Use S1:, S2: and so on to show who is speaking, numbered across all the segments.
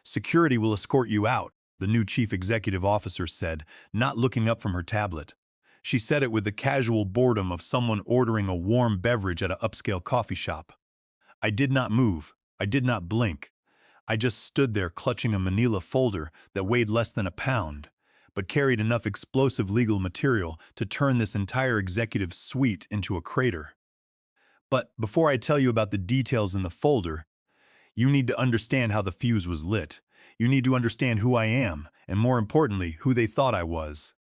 S1: Security will escort you out, the new chief executive officer said, not looking up from her tablet. She said it with the casual boredom of someone ordering a warm beverage at an upscale coffee shop. I did not move. I did not blink. I just stood there clutching a manila folder that weighed less than a pound, but carried enough explosive legal material to turn this entire executive suite into a crater. But before I tell you about the details in the folder, you need to understand how the fuse was lit. You need to understand who I am, and more importantly, who they thought I was.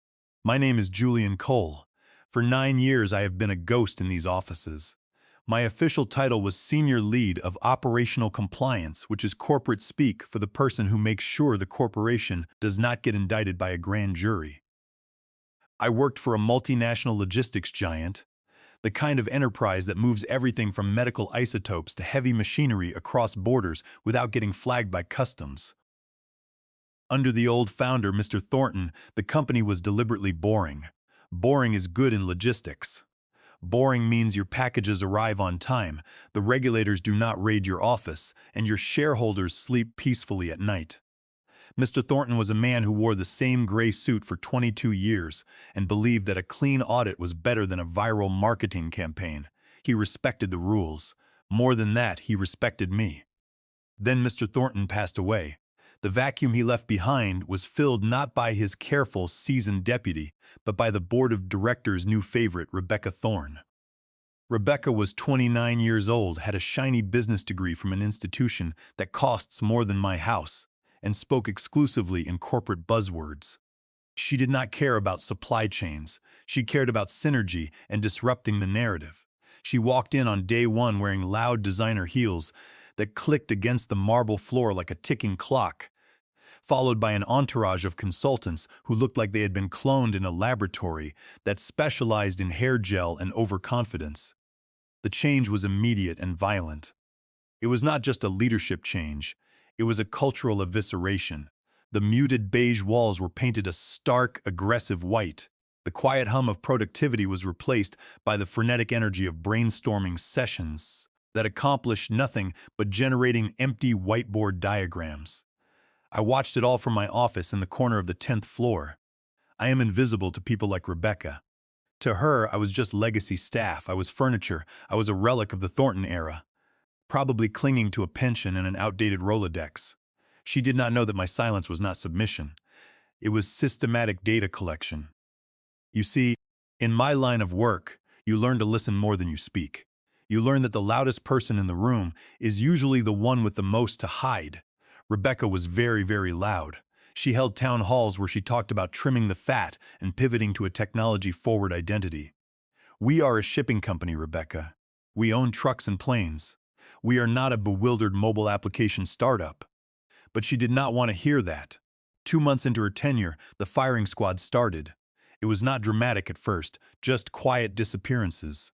S1: My name is Julian Cole. For 9 years, I have been a ghost in these offices. My official title was Senior Lead of Operational Compliance, which is corporate speak for the person who makes sure the corporation does not get indicted by a grand jury. I worked for a multinational logistics giant, the kind of enterprise that moves everything from medical isotopes to heavy machinery across borders without getting flagged by customs. Under the old founder, Mr. Thornton, the company was deliberately boring. Boring is good in logistics. Boring means your packages arrive on time, the regulators do not raid your office, and your shareholders sleep peacefully at night. Mr. Thornton was a man who wore the same gray suit for 22 years and believed that a clean audit was better than a viral marketing campaign. He respected the rules. More than that, he respected me. Then Mr. Thornton passed away. The vacuum he left behind was filled not by his careful, seasoned deputy, but by the board of directors' new favorite, Rebecca Thorne. Rebecca was 29 years old, had a shiny business degree from an institution that costs more than my house, and spoke exclusively in corporate buzzwords. She did not care about supply chains. She cared about synergy and disrupting the narrative. She walked in on day one wearing loud designer heels that clicked against the marble floor like a ticking clock, followed by an entourage of consultants who looked like they had been cloned in a laboratory that specialized in hair gel and overconfidence. The change was immediate and violent. It was not just a leadership change, it was a cultural evisceration. The muted beige walls were painted a stark, aggressive white. The quiet hum of productivity was replaced by the frenetic energy of brainstorming sessions that accomplished nothing but generating empty whiteboard diagrams. I watched it all from my office in the corner of the 10th floor. I am invisible to people like Rebecca. To her, I was just legacy staff, I was furniture, I was a relic of the Thornton era, probably clinging to a pension and an outdated Rolodex. She did not know that my silence was not submission. It was systematic data collection. You see, in my line of work, you learn to listen more than you speak. You learn that the loudest person in the room is usually the one with the most to hide. Rebecca was very, very loud. She held town halls where she talked about trimming the fat and pivoting to a technology-forward identity. We are a shipping company, Rebecca. We own trucks and planes. We are not a bewildered mobile application startup. But she did not want to hear that. 2 months into her tenure, the firing squad started. It was not dramatic at first, just quiet disappearances.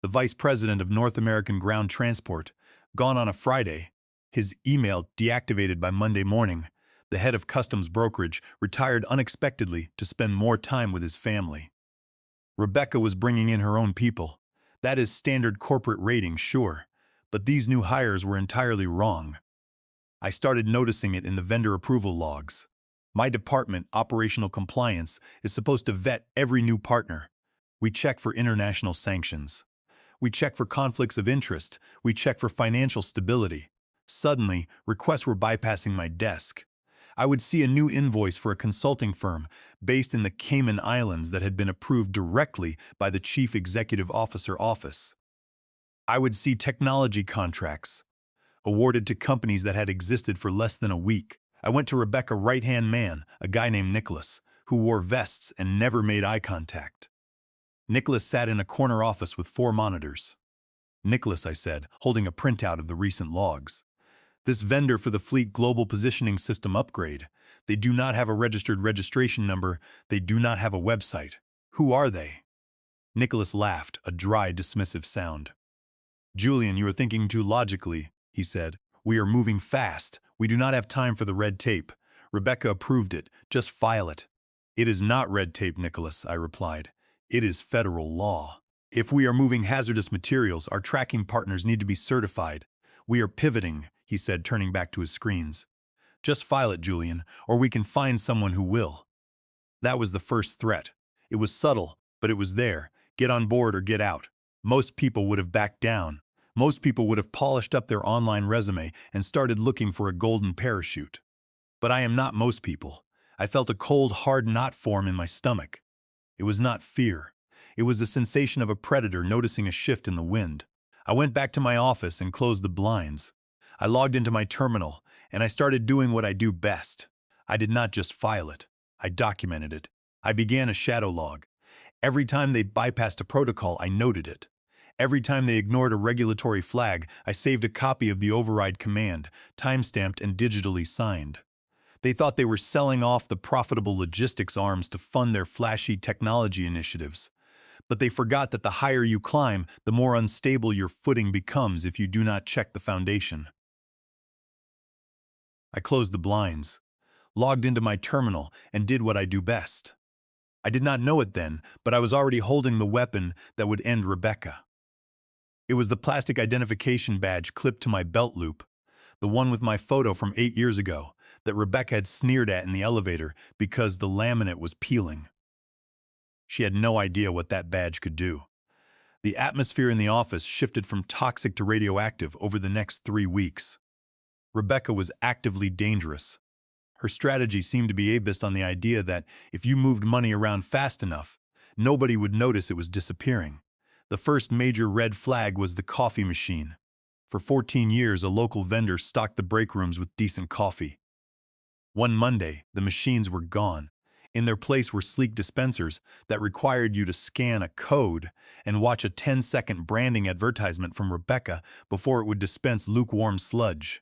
S1: The vice president of North American Ground Transport, gone on a Friday, his email deactivated by Monday morning. The head of customs brokerage retired unexpectedly to spend more time with his family. Rebecca was bringing in her own people. That is standard corporate rating, sure, but these new hires were entirely wrong. I started noticing it in the vendor approval logs. My department, Operational Compliance, is supposed to vet every new partner. We check for international sanctions. We check for conflicts of interest. We check for financial stability. Suddenly, requests were bypassing my desk. I would see a new invoice for a consulting firm based in the Cayman Islands that had been approved directly by the Chief Executive Officer office. I would see technology contracts awarded to companies that had existed for less than a week. I went to Rebecca's right-hand man, a guy named Nicholas, who wore vests and never made eye contact. Nicholas sat in a corner office with 4 monitors. Nicholas, I said, holding a printout of the recent logs. This vendor for the Fleet Global Positioning System upgrade. They do not have a registered registration number. They do not have a website. Who are they? Nicholas laughed, a dry, dismissive sound. Julian, you are thinking too logically, he said. We are moving fast. We do not have time for the red tape. Rebecca approved it. Just file it. It is not red tape, Nicholas, I replied. It is federal law. If we are moving hazardous materials, our tracking partners need to be certified. We are pivoting, he said, turning back to his screens. Just file it, Julian, or we can find someone who will. That was the first threat. It was subtle, but it was there. Get on board or get out. Most people would have backed down. Most people would have polished up their online resume and started looking for a golden parachute. But I am not most people. I felt a cold, hard knot form in my stomach. It was not fear. It was the sensation of a predator noticing a shift in the wind. I went back to my office and closed the blinds. I logged into my terminal, and I started doing what I do best. I did not just file it. I documented it. I began a shadow log. Every time they bypassed a protocol, I noted it. Every time they ignored a regulatory flag, I saved a copy of the override command, timestamped and digitally signed. They thought they were selling off the profitable logistics arms to fund their flashy technology initiatives. But they forgot that the higher you climb, the more unstable your footing becomes if you do not check the foundation. I closed the blinds, logged into my terminal, and did what I do best. I did not know it then, but I was already holding the weapon that would end Rebecca. It was the plastic identification badge clipped to my belt loop, the one with my photo from 8 years ago, that Rebecca had sneered at in the elevator because the laminate was peeling. She had no idea what that badge could do. The atmosphere in the office shifted from toxic to radioactive over the next 3 weeks. Rebecca was actively dangerous. Her strategy seemed to be based on the idea that if you moved money around fast enough, nobody would notice it was disappearing. The first major red flag was the coffee machine. For 14 years, a local vendor stocked the break rooms with decent coffee. One Monday, the machines were gone. In their place were sleek dispensers that required you to scan a code and watch a 10-second branding advertisement from Rebecca before it would dispense lukewarm sludge.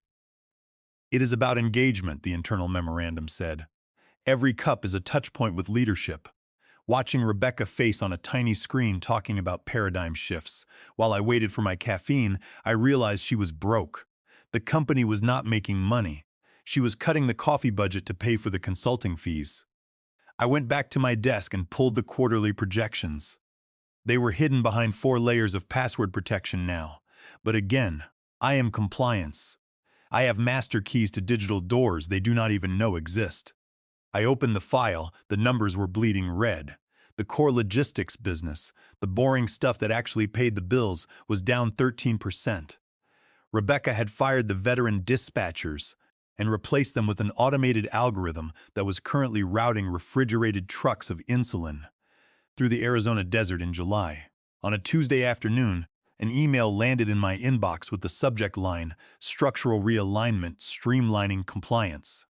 S1: It is about engagement, the internal memorandum said. Every cup is a touch point with leadership. Watching Rebecca face on a tiny screen talking about paradigm shifts. While I waited for my caffeine, I realized she was broke. The company was not making money. She was cutting the coffee budget to pay for the consulting fees. I went back to my desk and pulled the quarterly projections. They were hidden behind 4 layers of password protection now. But again, I am compliance. I have master keys to digital doors they do not even know exist. I opened the file, the numbers were bleeding red. The core logistics business, the boring stuff that actually paid the bills, was down 13%. Rebecca had fired the veteran dispatchers and replaced them with an automated algorithm that was currently routing refrigerated trucks of insulin through the Arizona desert in July. On a Tuesday afternoon, an email landed in my inbox with the subject line, "Structural Realignment, Streamlining Compliance."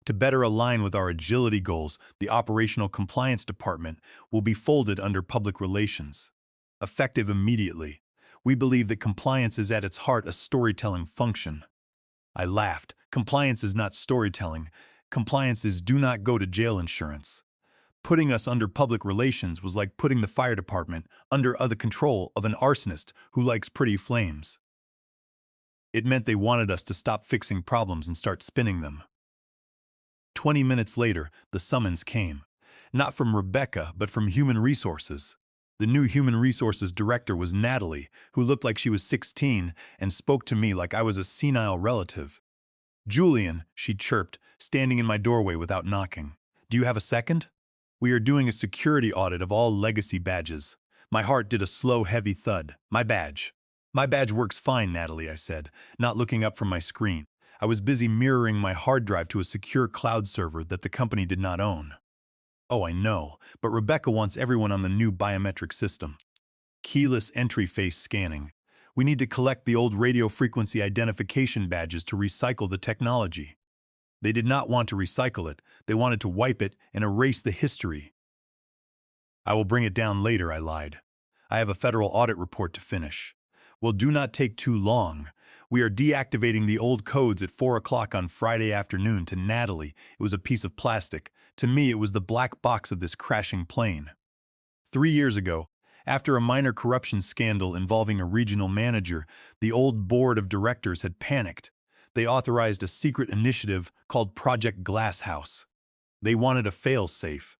S1: To better align with our agility goals, the Operational Compliance Department will be folded under Public Relations. Effective immediately, we believe that compliance is at its heart a storytelling function. I laughed. Compliance is not storytelling. Compliance is do not go to jail insurance. Putting us under public relations was like putting the fire department under the control of an arsonist who likes pretty flames. It meant they wanted us to stop fixing problems and start spinning them. 20 minutes later, the summons came. Not from Rebecca, but from Human Resources. The new Human Resources director was Natalie, who looked like she was 16 and spoke to me like I was a senile relative. "Julian," she chirped, standing in my doorway without knocking. "Do you have a second? We are doing a security audit of all legacy badges." My heart did a slow, heavy thud. My badge. "My badge works fine, Natalie," I said, not looking up from my screen. I was busy mirroring my hard drive to a secure cloud server that the company did not own. "Oh, I know, but Rebecca wants everyone on the new biometric system. Keyless entry face scanning. We need to collect the old radio frequency identification badges to recycle the technology." They did not want to recycle it. They wanted to wipe it and erase the history. "I will bring it down later," I lied. "I have a federal audit report to finish." "Well, do not take too long. We are deactivating the old codes at 4 o'clock on Friday afternoon." To Natalie, it was a piece of plastic. To me, it was the black box of this crashing plane. 3 years ago, after a minor corruption scandal involving a regional manager, the old board of directors had panicked. They authorized a secret initiative called Project Glasshouse. They wanted a fail-safe.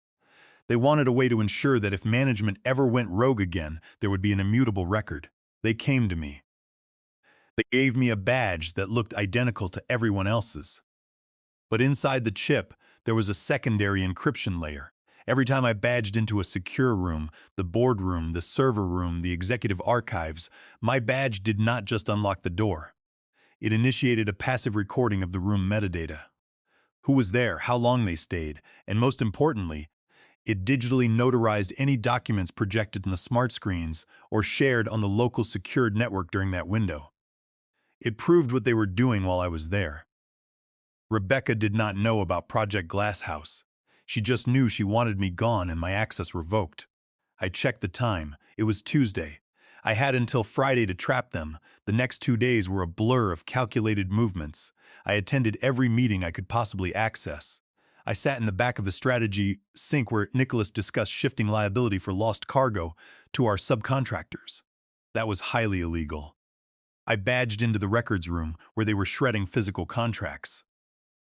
S1: They wanted a way to ensure that if management ever went rogue again, there would be an immutable record. They came to me. They gave me a badge that looked identical to everyone else's. But inside the chip, there was a secondary encryption layer. Every time I badged into a secure room, the boardroom, the server room, the executive archives, my badge did not just unlock the door. It initiated a passive recording of the room metadata. Who was there, how long they stayed, and most importantly, it digitally notarized any documents projected in the smart screens or shared on the local secured network during that window. It proved what they were doing while I was there. Rebecca did not know about Project Glasshouse. She just knew she wanted me gone and my access revoked. I checked the time. It was Tuesday. I had until Friday to trap them. The next 2 days were a blur of calculated movements. I attended every meeting I could possibly access. I sat in the back of the strategy sink where Nicholas discussed shifting liability for lost cargo to our subcontractors. That was highly illegal. I badged into the records room where they were shredding physical contracts.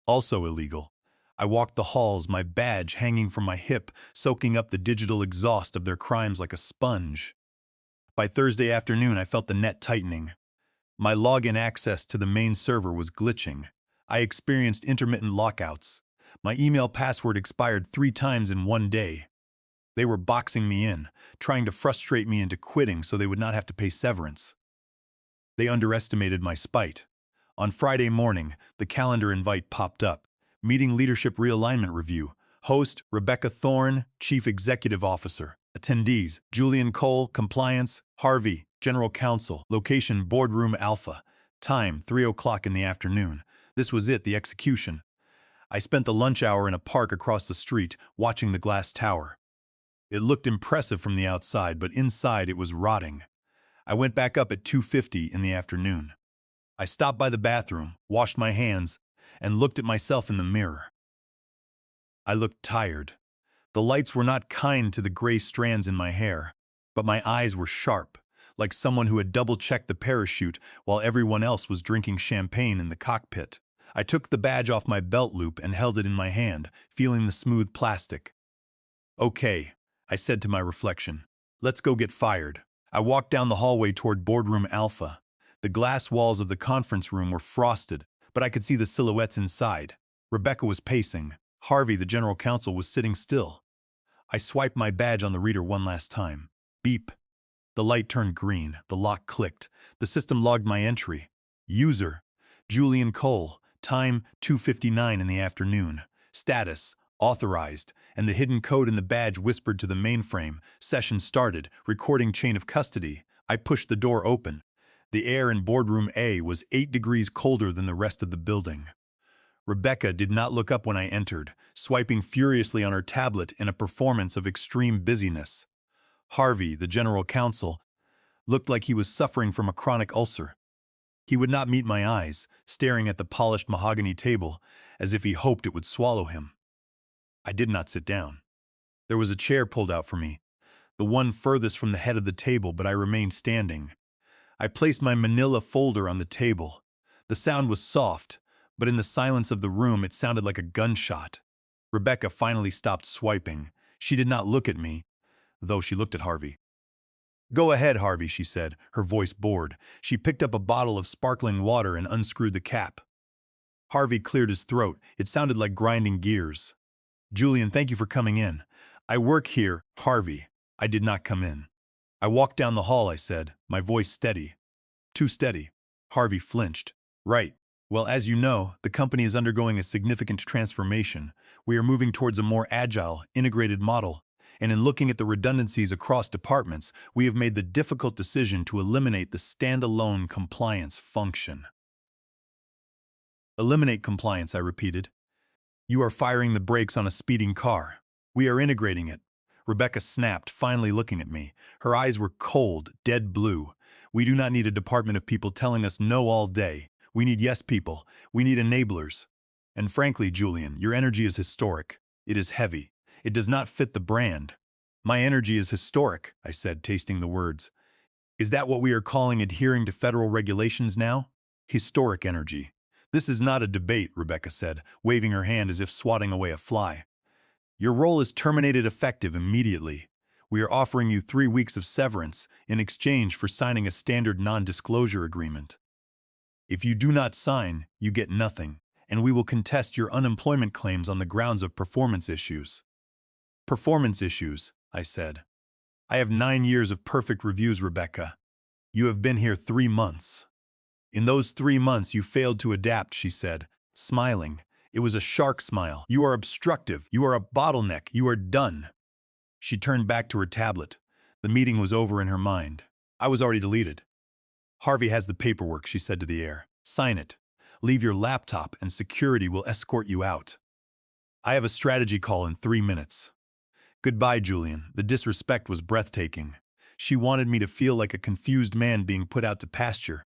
S1: Also illegal. I walked the halls, my badge hanging from my hip, soaking up the digital exhaust of their crimes like a sponge. By Thursday afternoon, I felt the net tightening. My login access to the main server was glitching. I experienced intermittent lockouts. My email password expired 3 times in 1 day. They were boxing me in, trying to frustrate me into quitting so they would not have to pay severance. They underestimated my spite. On Friday morning, the calendar invite popped up. Meeting Leadership Realignment Review. Host, Rebecca Thorne, Chief Executive Officer. Attendees, Julian Cole, Compliance, Harvey, General Counsel. Location, Boardroom Alpha. Time, 3 o'clock in the afternoon. This was it, the execution. I spent the lunch hour in a park across the street, watching the glass tower. It looked impressive from the outside, but inside it was rotting. I went back up at 2:50 in the afternoon. I stopped by the bathroom, washed my hands, and looked at myself in the mirror. I looked tired. The lights were not kind to the gray strands in my hair, but my eyes were sharp, like someone who had double-checked the parachute while everyone else was drinking champagne in the cockpit. I took the badge off my belt loop and held it in my hand, feeling the smooth plastic. Okay, I said to my reflection. Let's go get fired. I walked down the hallway toward Boardroom Alpha. The glass walls of the conference room were frosted, but I could see the silhouettes inside. Rebecca was pacing. Harvey, the general counsel, was sitting still. I swiped my badge on the reader one last time. Beep. The light turned green. The lock clicked. The system logged my entry. User, Julian Cole. Time, 2:59 in the afternoon. Status, authorized. And the hidden code in the badge whispered to the mainframe. Session started. Recording chain of custody. I pushed the door open. The air in Boardroom A was 8 degrees colder than the rest of the building. Rebecca did not look up when I entered, swiping furiously on her tablet in a performance of extreme busyness. Harvey, the general counsel, looked like he was suffering from a chronic ulcer. He would not meet my eyes, staring at the polished mahogany table as if he hoped it would swallow him. I did not sit down. There was a chair pulled out for me, the one furthest from the head of the table, but I remained standing. I placed my manila folder on the table. The sound was soft, but in the silence of the room it sounded like a gunshot. Rebecca finally stopped swiping. She did not look at me, though she looked at Harvey. Go ahead, Harvey, she said, her voice bored. She picked up a bottle of sparkling water and unscrewed the cap. Harvey cleared his throat. It sounded like grinding gears. Julian, thank you for coming in. I work here, Harvey. I did not come in. I walked down the hall, I said, my voice steady. Too steady. Harvey flinched. Right. Well, as you know, the company is undergoing a significant transformation. We are moving towards a more agile, integrated model. And in looking at the redundancies across departments, we have made the difficult decision to eliminate the standalone compliance function. Eliminate compliance, I repeated. You are firing the brakes on a speeding car. We are integrating it. Rebecca snapped, finally looking at me. Her eyes were cold, dead blue. We do not need a department of people telling us no all day. We need yes people. We need enablers. And frankly, Julian, your energy is historic. It is heavy. It does not fit the brand. My energy is historic, I said, tasting the words. Is that what we are calling adhering to federal regulations now? Historic energy. This is not a debate, Rebecca said, waving her hand as if swatting away a fly. Your role is terminated effective immediately. We are offering you 3 weeks of severance in exchange for signing a standard non-disclosure agreement. If you do not sign, you get nothing. and we will contest your unemployment claims on the grounds of performance issues. Performance issues, I said. I have 9 years of perfect reviews, Rebecca. You have been here 3 months. In those 3 months you failed to adapt, she said, smiling. It was a shark smile. You are obstructive. You are a bottleneck. You are done. She turned back to her tablet. The meeting was over in her mind. I was already deleted. Harvey has the paperwork, she said to the air. Sign it. Leave your laptop and security will escort you out. I have a strategy call in 3 minutes. Goodbye, Julian. The disrespect was breathtaking. She wanted me to feel like a confused man being put out to pasture,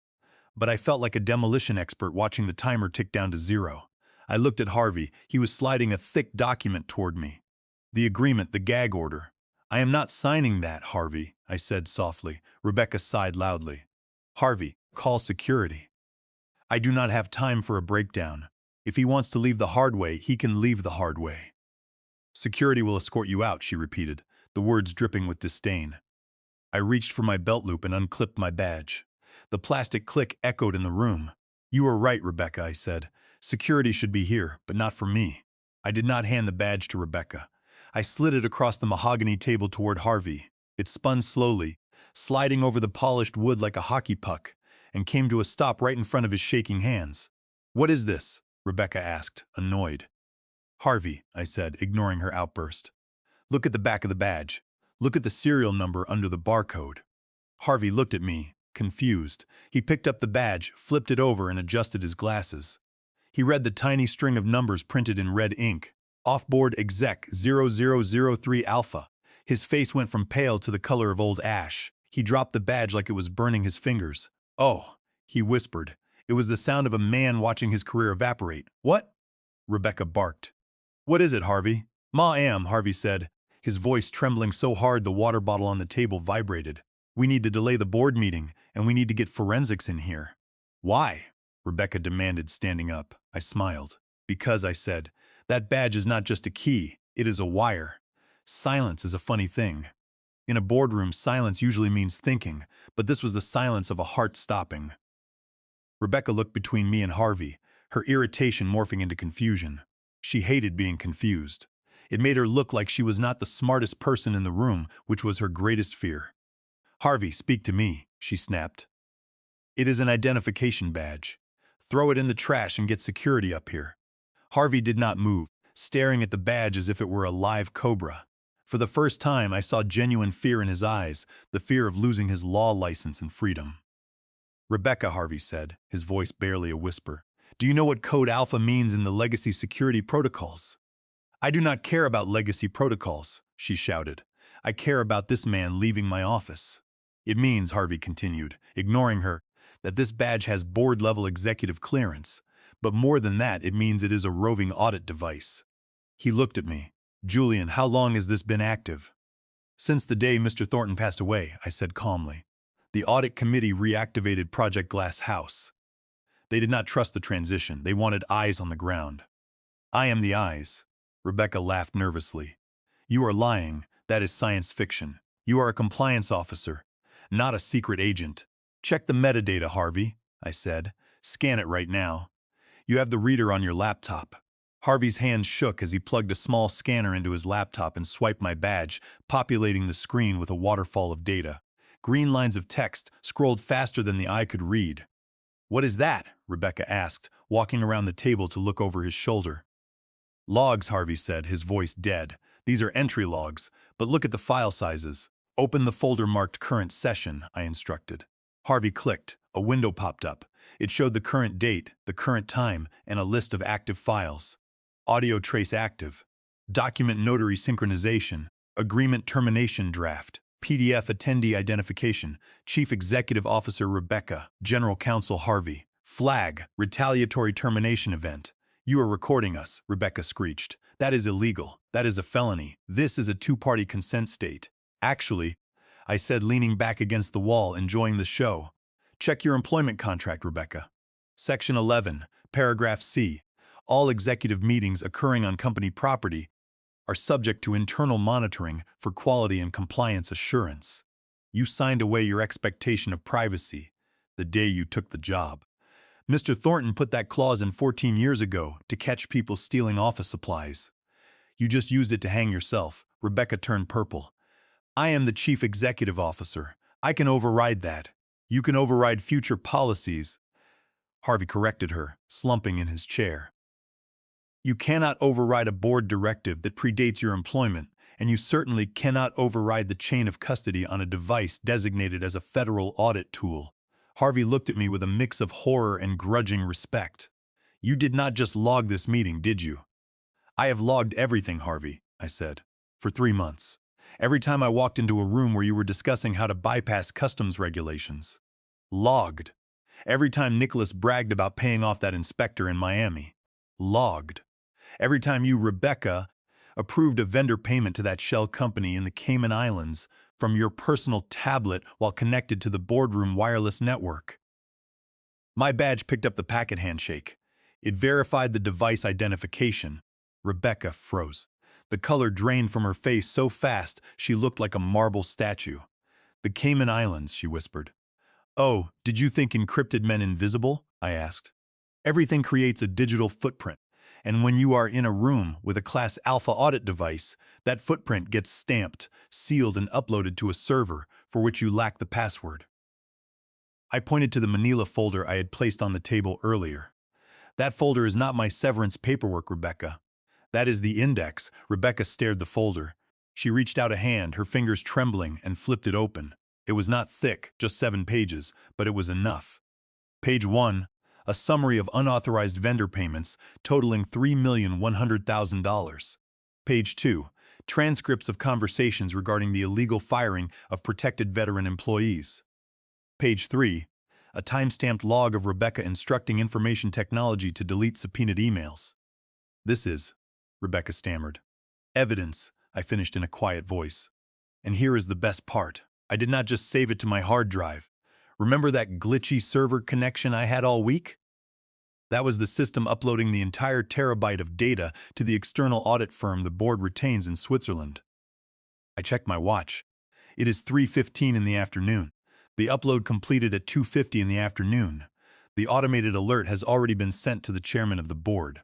S1: but I felt like a demolition expert watching the timer tick down to 0. I looked at Harvey. He was sliding a thick document toward me. The agreement, the gag order. I am not signing that, Harvey, I said softly. Rebecca sighed loudly. Harvey, call security. I do not have time for a breakdown. If he wants to leave the hard way, he can leave the hard way. Security will escort you out, she repeated, the words dripping with disdain. I reached for my belt loop and unclipped my badge. The plastic click echoed in the room. You are right, Rebecca, I said. Security should be here, but not for me. I did not hand the badge to Rebecca. I slid it across the mahogany table toward Harvey. It spun slowly, sliding over the polished wood like a hockey puck, and came to a stop right in front of his shaking hands. What is this? Rebecca asked, annoyed. Harvey, I said, ignoring her outburst. Look at the back of the badge. Look at the serial number under the barcode. Harvey looked at me, confused. He picked up the badge, flipped it over, and adjusted his glasses. He read the tiny string of numbers printed in red ink. Offboard exec 0003 Alpha. His face went from pale to the color of old ash. He dropped the badge like it was burning his fingers. Oh, he whispered. It was the sound of a man watching his career evaporate. What? Rebecca barked. What is it, Harvey? Harvey said, his voice trembling so hard the water bottle on the table vibrated. We need to delay the board meeting, and we need to get forensics in here. Why? Rebecca demanded, standing up. I smiled. Because, I said, that badge is not just a key, it is a wire. Silence is a funny thing. In a boardroom, silence usually means thinking, but this was the silence of a heart stopping. Rebecca looked between me and Harvey, her irritation morphing into confusion. She hated being confused. It made her look like she was not the smartest person in the room, which was her greatest fear. Harvey, speak to me, she snapped. It is an identification badge. Throw it in the trash and get security up here. Harvey did not move, staring at the badge as if it were a live cobra. For the first time, I saw genuine fear in his eyes, the fear of losing his law license and freedom. Rebecca, Harvey said, his voice barely a whisper. Do you know what Code Alpha means in the legacy security protocols? I do not care about legacy protocols, she shouted. I care about this man leaving my office. It means, Harvey continued, ignoring her, that this badge has board-level executive clearance. But more than that, it means it is a roving audit device. He looked at me. Julian, how long has this been active? Since the day Mr. Thornton passed away, I said calmly. The audit committee reactivated Project Glass House. They did not trust the transition. They wanted eyes on the ground. I am the eyes. Rebecca laughed nervously. You are lying. That is science fiction. You are a compliance officer, not a secret agent. Check the metadata, Harvey, I said. Scan it right now. You have the reader on your laptop. Harvey's hands shook as he plugged a small scanner into his laptop and swiped my badge, populating the screen with a waterfall of data. Green lines of text scrolled faster than the eye could read. What is that? Rebecca asked, walking around the table to look over his shoulder. Logs, Harvey said, his voice dead. These are entry logs, but look at the file sizes. Open the folder marked Current Session, I instructed. Harvey clicked. A window popped up. It showed the current date, the current time, and a list of active files. Audio trace active. Document notary synchronization. Agreement termination draft. PDF attendee identification. Chief Executive Officer Rebecca. General Counsel Harvey. Flag. Retaliatory termination event. You are recording us, Rebecca screeched. That is illegal. That is a felony. This is a two-party consent state. Actually, I said, leaning back against the wall, enjoying the show. Check your employment contract, Rebecca. Section 11, Paragraph C. All executive meetings occurring on company property are subject to internal monitoring for quality and compliance assurance. You signed away your expectation of privacy the day you took the job. Mr. Thornton put that clause in 14 years ago to catch people stealing office supplies. You just used it to hang yourself. Rebecca turned purple. I am the chief executive officer. I can override that. You can override future policies. Harvey corrected her, slumping in his chair. You cannot override a board directive that predates your employment, and you certainly cannot override the chain of custody on a device designated as a federal audit tool. Harvey looked at me with a mix of horror and grudging respect. You did not just log this meeting, did you? I have logged everything, Harvey, I said, for 3 months. Every time I walked into a room where you were discussing how to bypass customs regulations. Logged. Every time Nicholas bragged about paying off that inspector in Miami. Logged. Every time you, Rebecca, approved a vendor payment to that shell company in the Cayman Islands from your personal tablet while connected to the boardroom wireless network. My badge picked up the packet handshake. It verified the device identification. Rebecca froze. The color drained from her face so fast she looked like a marble statue. The Cayman Islands, she whispered. Oh, did you think encrypted meant invisible? I asked. Everything creates a digital footprint, and when you are in a room with a Class Alpha audit device, that footprint gets stamped, sealed, and uploaded to a server for which you lack the password. I pointed to the manila folder I had placed on the table earlier. That folder is not my severance paperwork, Rebecca. That is the index. Rebecca stared the folder. She reached out a hand, her fingers trembling, and flipped it open. It was not thick, just 7 pages, but it was enough. Page 1, a summary of unauthorized vendor payments totaling $3,100,000. Page 2, transcripts of conversations regarding the illegal firing of protected veteran employees. Page 3, a time-stamped log of Rebecca instructing information technology to delete subpoenaed emails. This is, Rebecca stammered. Evidence, I finished in a quiet voice. And here is the best part. I did not just save it to my hard drive. Remember that glitchy server connection I had all week? That was the system uploading the entire terabyte of data to the external audit firm the board retains in Switzerland. I checked my watch. It is 3:15 in the afternoon. The upload completed at 2:50 in the afternoon. The automated alert has already been sent to the chairman of the board.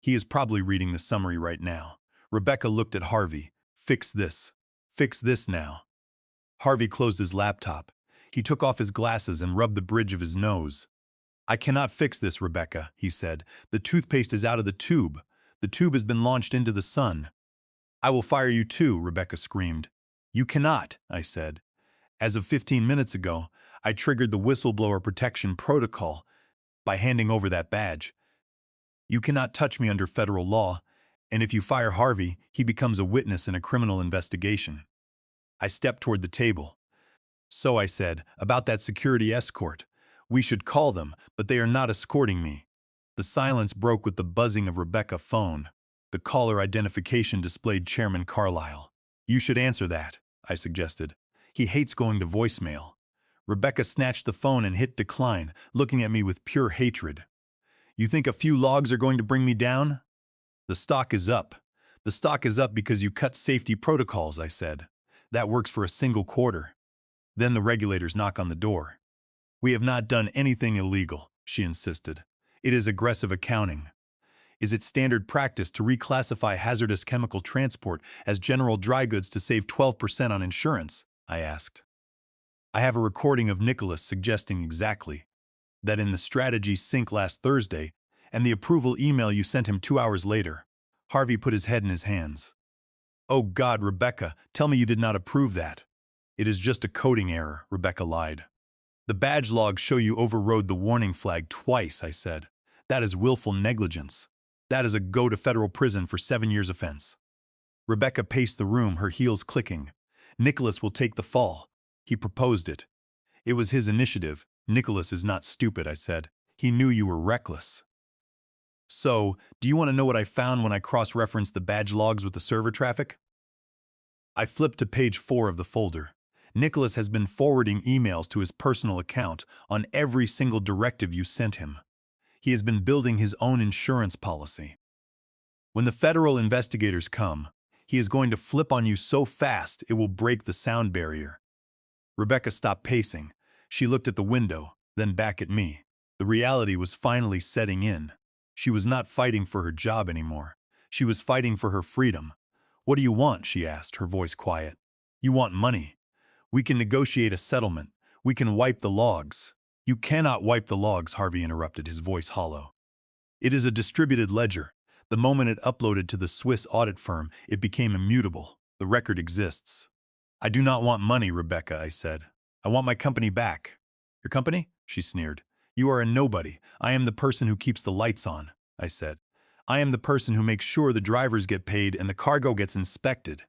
S1: He is probably reading the summary right now. Rebecca looked at Harvey. Fix this. Fix this now. Harvey closed his laptop. He took off his glasses and rubbed the bridge of his nose. I cannot fix this, Rebecca, he said. The toothpaste is out of the tube. The tube has been launched into the sun. I will fire you too, Rebecca screamed. You cannot, I said. As of 15 minutes ago, I triggered the whistleblower protection protocol by handing over that badge. You cannot touch me under federal law, and if you fire Harvey, he becomes a witness in a criminal investigation. I stepped toward the table. So I said, about that security escort. We should call them, but they are not escorting me. The silence broke with the buzzing of Rebecca's phone. The caller identification displayed Chairman Carlisle. You should answer that, I suggested. He hates going to voicemail. Rebecca snatched the phone and hit decline, looking at me with pure hatred. You think a few logs are going to bring me down? The stock is up. The stock is up because you cut safety protocols, I said. That works for a single quarter. Then the regulators knock on the door. We have not done anything illegal, she insisted. It is aggressive accounting. Is it standard practice to reclassify hazardous chemical transport as general dry goods to save 12% on insurance? I asked. I have a recording of Nicholas suggesting exactly that in the strategy sync last Thursday and the approval email you sent him 2 hours later. Harvey put his head in his hands. Oh God, Rebecca, tell me you did not approve that. It is just a coding error, Rebecca lied. The badge logs show you overrode the warning flag twice, I said. That is willful negligence. That is a go to federal prison for 7 years offense. Rebecca paced the room, her heels clicking. Nicholas will take the fall. He proposed it. It was his initiative. Nicholas is not stupid, I said. He knew you were reckless. So, do you want to know what I found when I cross-referenced the badge logs with the server traffic? I flipped to page 4 of the folder. Nicholas has been forwarding emails to his personal account on every single directive you sent him. He has been building his own insurance policy. When the federal investigators come, he is going to flip on you so fast it will break the sound barrier. Rebecca stopped pacing. She looked at the window, then back at me. The reality was finally setting in. She was not fighting for her job anymore. She was fighting for her freedom. "What do you want?" she asked, her voice quiet. "You want money. We can negotiate a settlement. We can wipe the logs." "You cannot wipe the logs," Harvey interrupted, his voice hollow. "It is a distributed ledger. The moment it uploaded to the Swiss audit firm, it became immutable. The record exists." "I do not want money, Rebecca," I said. "I want my company back." "Your company?" she sneered. "You are a nobody. I am the person who keeps the lights on," I said. "I am the person who makes sure the drivers get paid and the cargo gets inspected.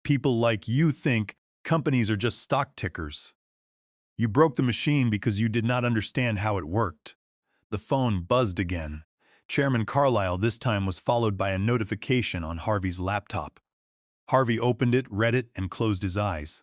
S1: People like you think companies are just stock tickers. You broke the machine because you did not understand how it worked." The phone buzzed again. Chairman Carlyle this time was followed by a notification on Harvey's laptop. Harvey opened it, read it, and closed his eyes.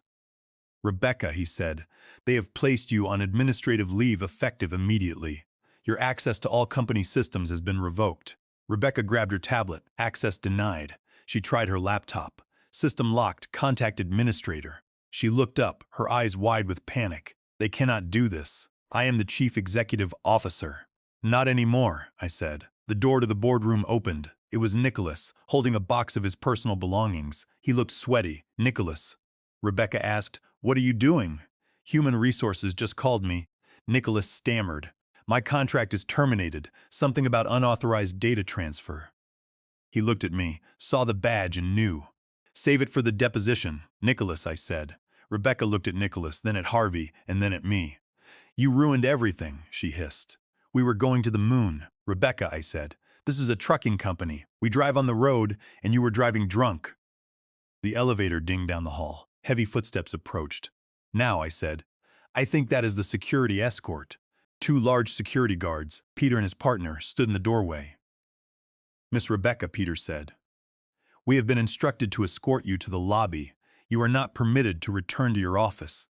S1: "Rebecca," he said, "they have placed you on administrative leave effective immediately. Your access to all company systems has been revoked." Rebecca grabbed her tablet. Access denied. She tried her laptop. System locked. Contact administrator. She looked up, her eyes wide with panic. "They cannot do this. I am the chief executive officer." "Not anymore," I said. The door to the boardroom opened. It was Nicholas, holding a box of his personal belongings. He looked sweaty. "Nicholas," Rebecca asked, "what are you doing?" "Human Resources just called me." Nicholas stammered. "My contract is terminated. Something about unauthorized data transfer." He looked at me, saw the badge, and knew. "Save it for the deposition, Nicholas," I said. Rebecca looked at Nicholas, then at Harvey, and then at me. "You ruined everything," she hissed. "We were going to the moon." "Rebecca," I said, "this is a trucking company. We drive on the road, and you were driving drunk." The elevator dinged down the hall. Heavy footsteps approached. "Now," I said, "I think that is the security escort." Two large security guards, Peter and his partner, stood in the doorway. "Miss Rebecca," Peter said, "we have been instructed to escort you to the lobby. You are not permitted to return to your office."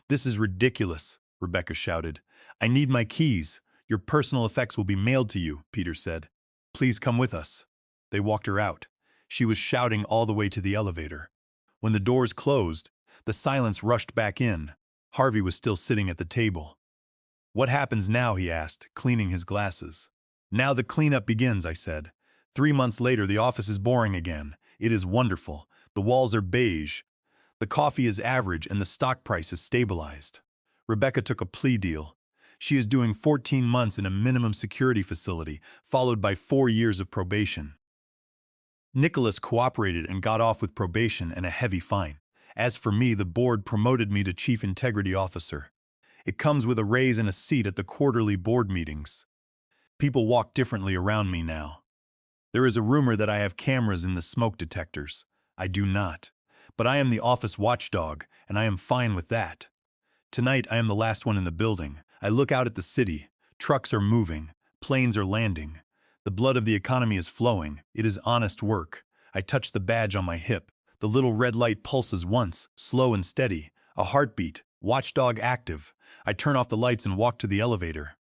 S1: "This is ridiculous," Rebecca shouted. "I need my keys. Your personal effects will be mailed to you," Peter said. "Please come with us." They walked her out. She was shouting all the way to the elevator. When the doors closed, the silence rushed back in. Harvey was still sitting at the table. "What happens now?" he asked, cleaning his glasses. "Now the cleanup begins," I said. 3 months later, the office is boring again. It is wonderful. The walls are beige. The coffee is average and the stock price is stabilized. Rebecca took a plea deal. She is doing 14 months in a minimum security facility, followed by 4 years of probation. Nicholas cooperated and got off with probation and a heavy fine. As for me, the board promoted me to Chief Integrity Officer. It comes with a raise and a seat at the quarterly board meetings. People walk differently around me now. There is a rumor that I have cameras in the smoke detectors. I do not. But I am the office watchdog, and I am fine with that. Tonight, I am the last one in the building. I look out at the city. Trucks are moving. Planes are landing. The blood of the economy is flowing. It is honest work. I touch the badge on my hip. The little red light pulses once, slow and steady. A heartbeat. Watchdog active. I turn off the lights and walk to the elevator.